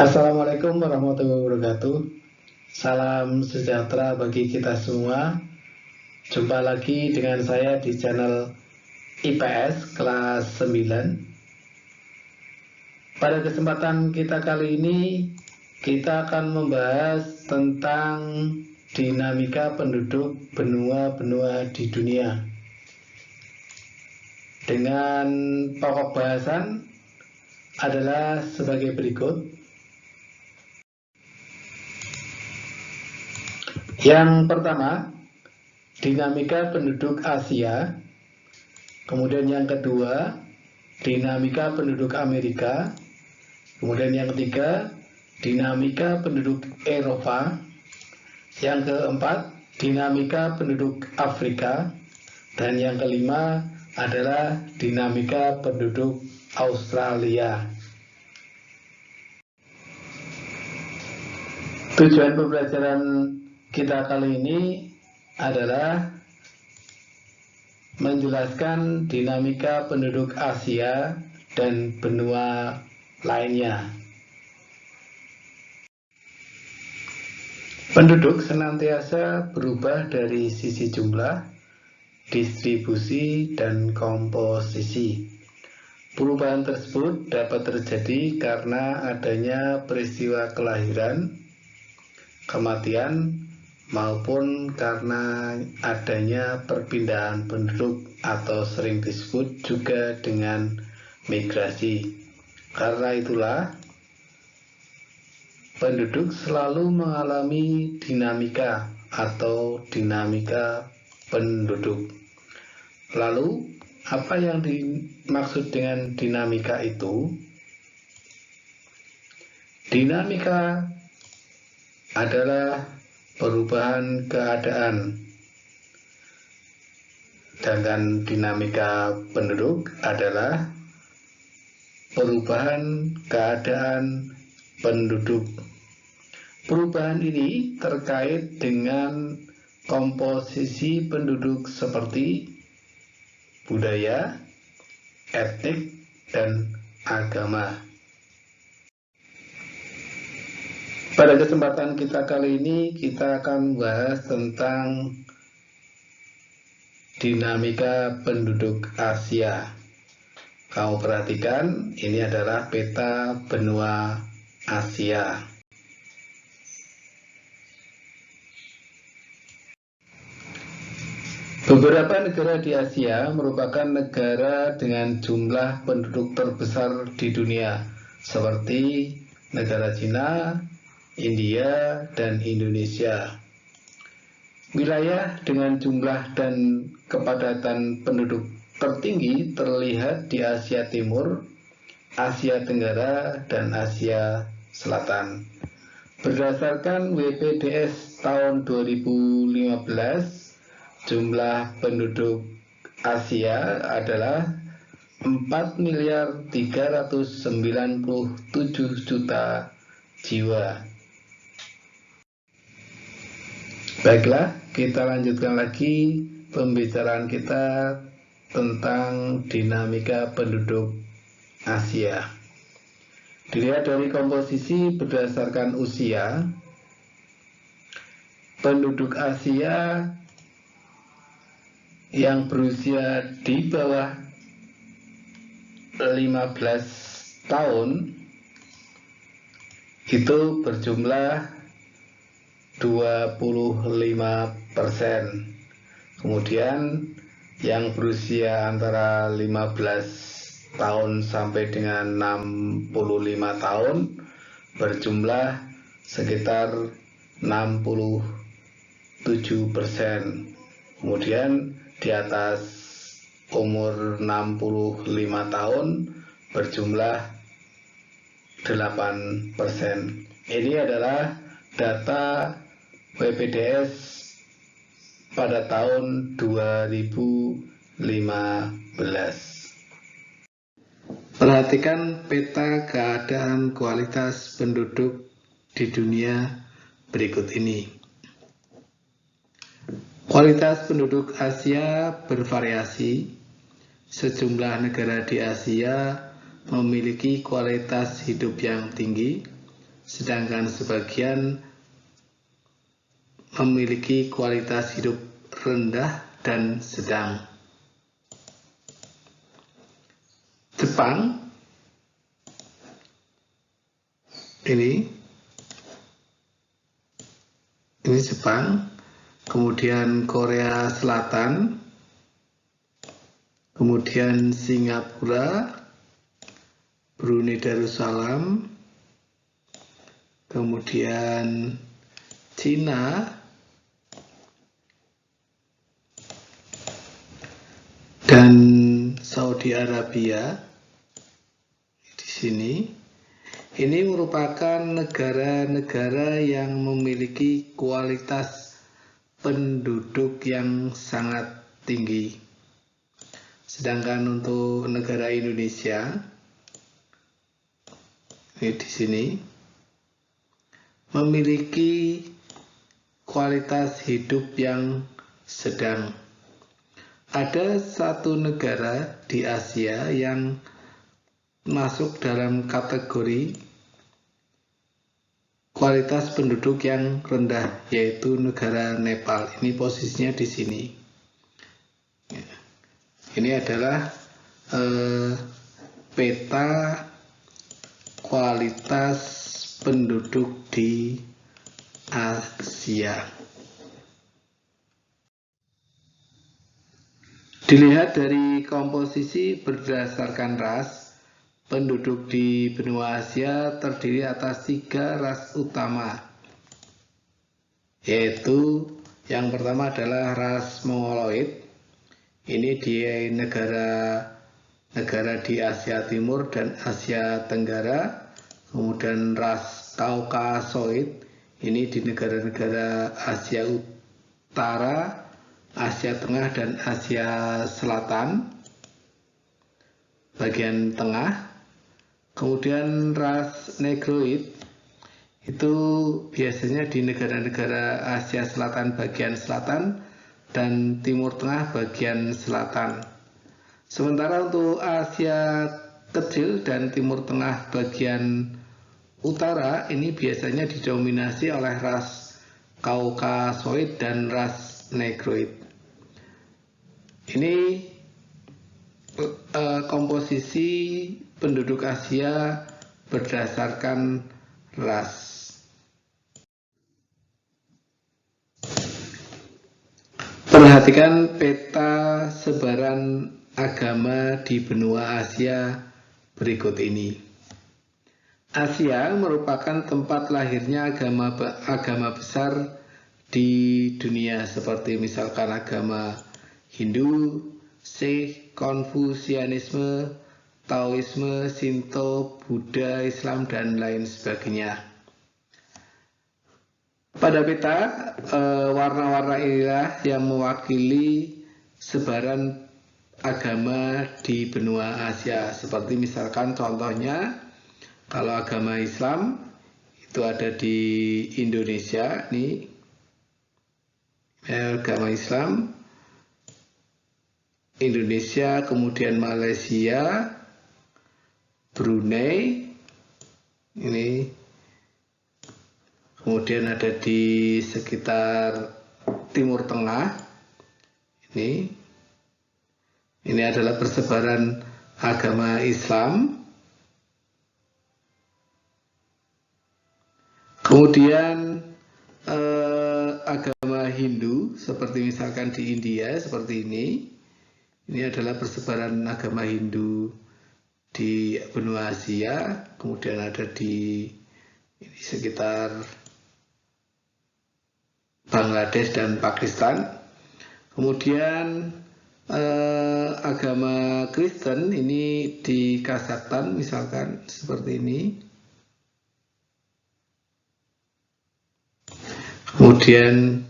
Assalamualaikum warahmatullahi wabarakatuh. Salam sejahtera bagi kita semua. Jumpa lagi dengan saya di channel IPS kelas 9. Pada kesempatan kita kali ini, kita akan membahas tentang dinamika penduduk benua-benua di dunia. Dengan pokok bahasan adalah sebagai berikut. Yang pertama, dinamika penduduk Asia. Kemudian yang kedua, dinamika penduduk Amerika. Kemudian yang ketiga, dinamika penduduk Eropa. Yang keempat, dinamika penduduk Afrika. Dan yang kelima adalah dinamika penduduk Australia. Tujuan pembelajaran kita kali ini adalah menjelaskan dinamika penduduk Asia dan benua lainnya. Penduduk senantiasa berubah dari sisi jumlah, distribusi, dan komposisi. Perubahan tersebut dapat terjadi karena adanya peristiwa kelahiran, kematian, maupun karena adanya perpindahan penduduk atau sering disebut juga dengan migrasi. Karena itulah, penduduk selalu mengalami dinamika atau dinamika penduduk. Lalu, apa yang dimaksud dengan dinamika itu? Dinamika adalah perubahan keadaan, sedangkan dinamika penduduk adalah perubahan keadaan penduduk. Perubahan ini terkait dengan komposisi penduduk seperti budaya, etnik, dan agama. Pada kesempatan kita kali ini, kita akan membahas tentang dinamika penduduk Asia. Kamu perhatikan, ini adalah peta benua Asia. Beberapa negara di Asia merupakan negara dengan jumlah penduduk terbesar di dunia, seperti negara Cina, India, dan Indonesia. Wilayah dengan jumlah dan kepadatan penduduk tertinggi terlihat di Asia Timur, Asia Tenggara, dan Asia Selatan. Berdasarkan WPDS tahun 2015, jumlah penduduk Asia adalah 4.397.000.000 jiwa. Baiklah, kita lanjutkan lagi pembicaraan kita tentang dinamika penduduk Asia. Dilihat dari komposisi berdasarkan usia, penduduk Asia yang berusia di bawah 15 tahun itu berjumlah 25%. Kemudian yang berusia antara 15 tahun sampai dengan 65 tahun berjumlah sekitar 67%. Kemudian di atas umur 65 tahun berjumlah 8%. Ini adalah data WPDS pada tahun 2015. Perhatikan peta keadaan kualitas penduduk di dunia berikut ini. Kualitas penduduk Asia bervariasi. Sejumlah negara di Asia memiliki kualitas hidup yang tinggi, sedangkan sebagian memiliki kualitas hidup rendah dan sedang. Jepang ini Jepang, kemudian Korea Selatan, kemudian Singapura, Brunei Darussalam, kemudian Cina, dan Saudi Arabia. Di sini ini merupakan negara-negara yang memiliki kualitas penduduk yang sangat tinggi. Sedangkan untuk negara Indonesia, ini di sini memiliki kualitas hidup yang sedang. Ada satu negara di Asia yang masuk dalam kategori kualitas penduduk yang rendah, yaitu negara Nepal. Ini posisinya di sini. Ini adalah peta kualitas penduduk di Asia. Dilihat dari komposisi berdasarkan ras, penduduk di benua Asia terdiri atas 3 ras utama, yaitu yang pertama adalah ras Mongoloid. Ini di negara di Asia Timur dan Asia Tenggara. Kemudian ras Kaukasoid, ini di negara-negara Asia Utara, Asia Tengah, dan Asia Selatan bagian tengah. Kemudian ras Negroid itu biasanya di negara-negara Asia Selatan bagian selatan dan Timur Tengah bagian selatan. Sementara untuk Asia Kecil dan Timur Tengah bagian utara, ini biasanya didominasi oleh ras Kaukasoid dan ras Negroid. Ini komposisi penduduk Asia berdasarkan ras. Perhatikan peta sebaran agama di benua Asia berikut ini. Asia merupakan tempat lahirnya agama besar di dunia, seperti misalkan agama Hindu, Sikh, Konfusianisme, Taoisme, Shinto, Buddha, Islam, dan lain sebagainya. Pada peta, warna-warna inilah yang mewakili sebaran agama di benua Asia. Seperti misalkan contohnya, kalau agama Islam itu ada di Indonesia, nih agama Islam Indonesia, kemudian Malaysia, Brunei, ini kemudian ada di sekitar Timur Tengah, ini adalah persebaran agama Islam. Kemudian agama Hindu, seperti misalkan di India, seperti ini adalah persebaran agama Hindu di benua Asia. Kemudian ada di sekitar Bangladesh dan Pakistan. Kemudian agama Kristen ini di Kazakhstan, misalkan seperti ini. Kemudian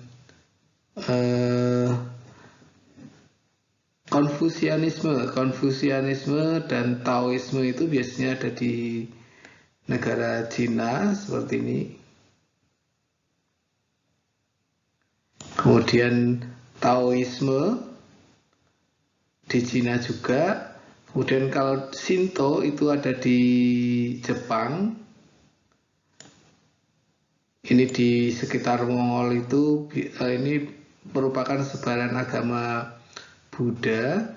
Konfusianisme dan Taoisme itu biasanya ada di negara Cina, seperti ini. Kemudian Taoisme di Cina juga. Kemudian kalau Shinto itu ada di Jepang. Ini di sekitar Mongol itu ini merupakan sebaran agama Buddha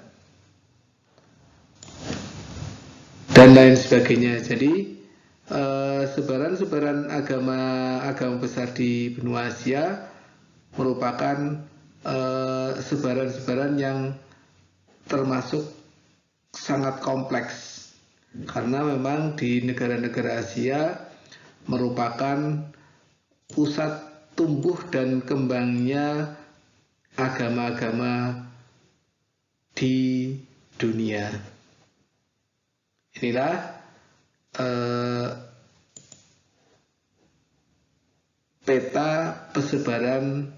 dan lain sebagainya. Jadi sebaran-sebaran agama besar di benua Asia merupakan sebaran-sebaran yang termasuk sangat kompleks, karena memang di negara-negara Asia merupakan pusat tumbuh dan kembangnya agama-agama di dunia. Inilah peta persebaran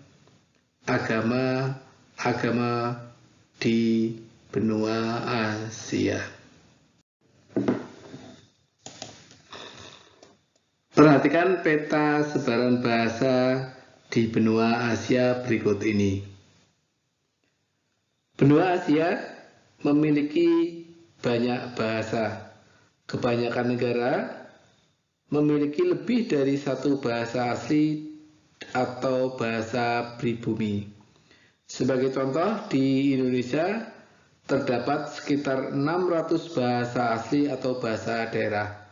agama-agama di benua Asia. Perhatikan peta sebaran bahasa di benua Asia berikut ini. Benua Asia memiliki banyak bahasa. Kebanyakan negara memiliki lebih dari satu bahasa asli atau bahasa pribumi. Sebagai contoh, di Indonesia terdapat sekitar 600 bahasa asli atau bahasa daerah.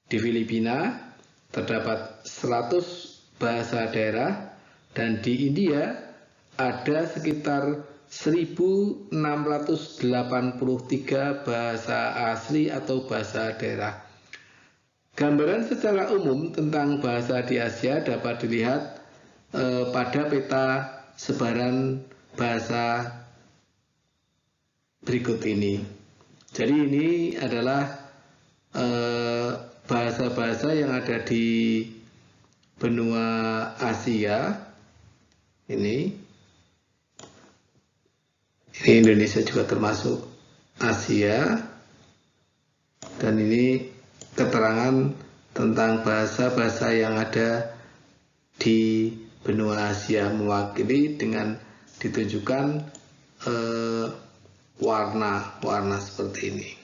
Di Filipina terdapat 100 bahasa daerah, dan di India ada sekitar 1683 bahasa asli atau bahasa daerah. Gambaran secara umum tentang bahasa di Asia dapat dilihat pada peta sebaran bahasa berikut ini. Jadi ini adalah bahasa-bahasa yang ada di benua Asia. Ini Indonesia juga termasuk Asia, dan ini keterangan tentang bahasa-bahasa yang ada di benua Asia, mewakili dengan ditunjukkan warna-warna seperti ini.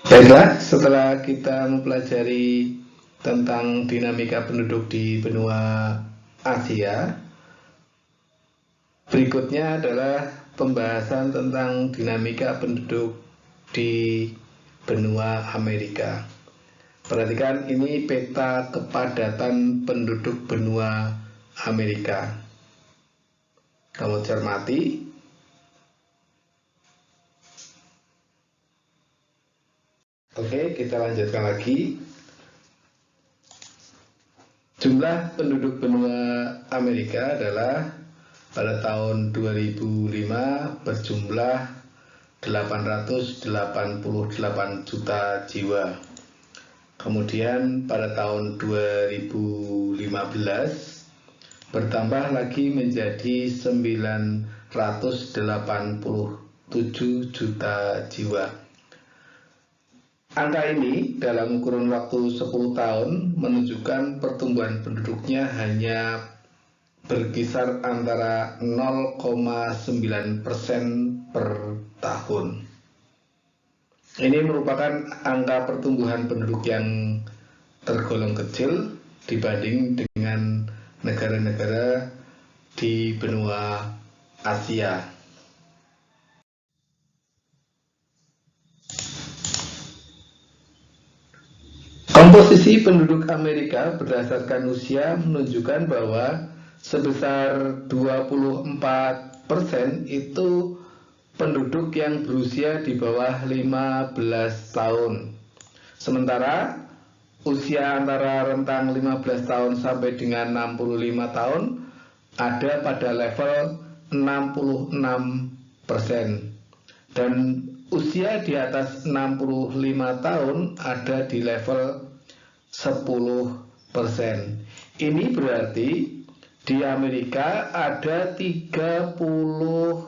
Baiklah, setelah kita mempelajari tentang dinamika penduduk di benua Asia, berikutnya adalah pembahasan tentang dinamika penduduk di benua Amerika. Perhatikan, ini peta kepadatan penduduk benua Amerika. Kamu cermati. Oke, kita lanjutkan lagi. Jumlah penduduk benua Amerika adalah pada tahun 2005 berjumlah 888 juta jiwa. Kemudian pada tahun 2015 bertambah lagi menjadi 987 juta jiwa. Angka ini dalam kurun waktu 10 tahun menunjukkan pertumbuhan penduduknya hanya berkisar antara 0,9% per tahun. Ini merupakan angka pertumbuhan penduduk yang tergolong kecil dibanding dengan negara-negara di benua Asia. Komposisi penduduk Amerika berdasarkan usia menunjukkan bahwa sebesar 24% itu penduduk yang berusia di bawah 15 tahun. Sementara usia antara rentang 15 tahun sampai dengan 65 tahun ada pada level 66%. Dan usia di atas 65 tahun ada di level 10%. Ini berarti di Amerika ada 34%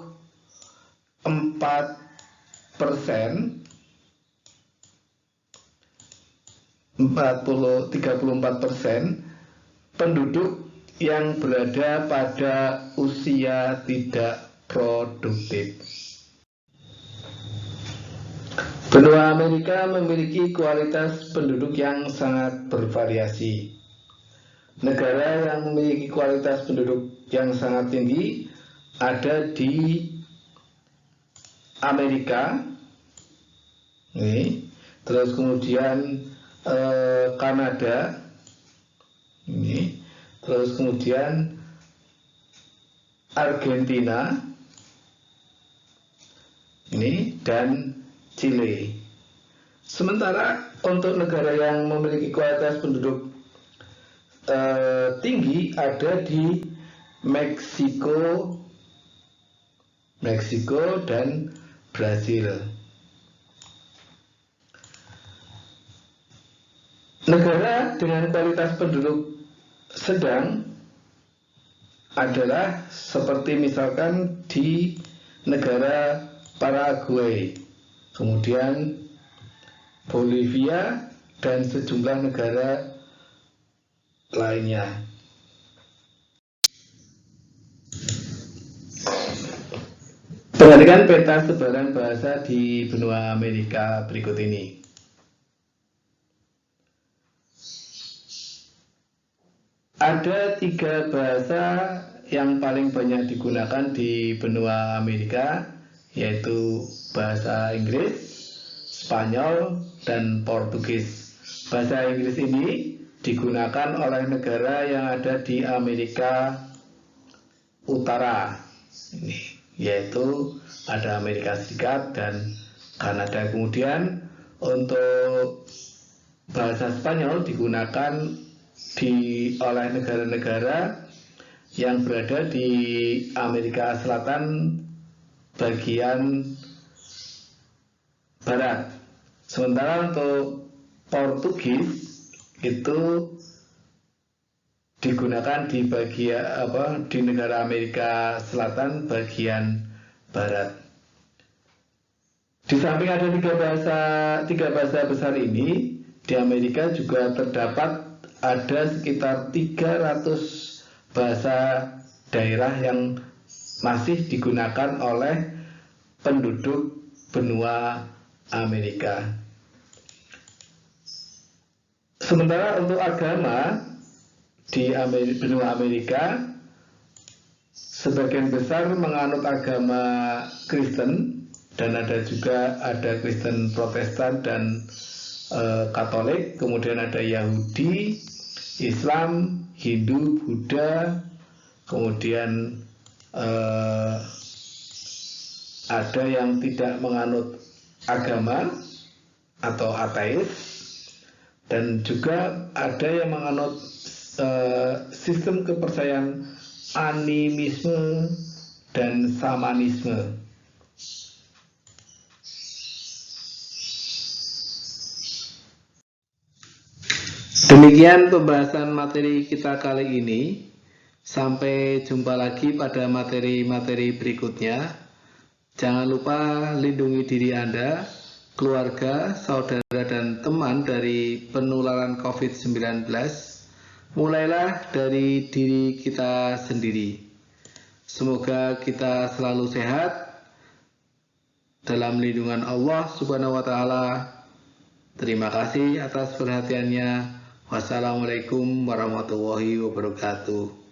penduduk yang berada pada usia tidak produktif. Benua Amerika memiliki kualitas penduduk yang sangat bervariasi. Negara yang memiliki kualitas penduduk yang sangat tinggi ada di Amerika, ini, terus kemudian Kanada, ini, terus kemudian Argentina, ini, dan Chile. Sementara untuk negara yang memiliki kualitas penduduk tinggi ada di Meksiko dan Brasil. Negara dengan kualitas penduduk sedang adalah seperti misalkan di negara Paraguay, kemudian Bolivia, dan sejumlah negara lainnya. Perhatikan peta sebaran bahasa di benua Amerika berikut ini. Ada 3 bahasa yang paling banyak digunakan di benua Amerika, yaitu bahasa Inggris, Spanyol, dan Portugis. Bahasa Inggris ini digunakan oleh negara yang ada di Amerika Utara, yaitu ada Amerika Serikat dan Kanada. Kemudian untuk bahasa Spanyol digunakan oleh negara-negara yang berada di Amerika Selatan bagian barat. Sementara untuk Portugis itu digunakan di di negara Amerika Selatan bagian barat. Di samping ada tiga bahasa besar ini, di Amerika juga terdapat ada sekitar 300 bahasa daerah yang masih digunakan oleh penduduk benua Amerika. Sementara untuk agama di benua Amerika, sebagian besar menganut agama Kristen, dan ada Kristen Protestan dan Katolik, kemudian ada Yahudi, Islam, Hindu, Buddha, kemudian ada yang tidak menganut agama atau ateis, dan juga ada yang menganut sistem kepercayaan animisme dan shamanisme. Demikian pembahasan materi kita kali ini. Sampai jumpa lagi pada materi-materi berikutnya. Jangan lupa lindungi diri Anda, keluarga, saudara, dan teman dari penularan COVID-19. Mulailah dari diri kita sendiri. Semoga kita selalu sehat dalam lindungan Allah Subhanahu wa Ta'ala. Terima kasih atas perhatiannya. Wassalamualaikum warahmatullahi wabarakatuh.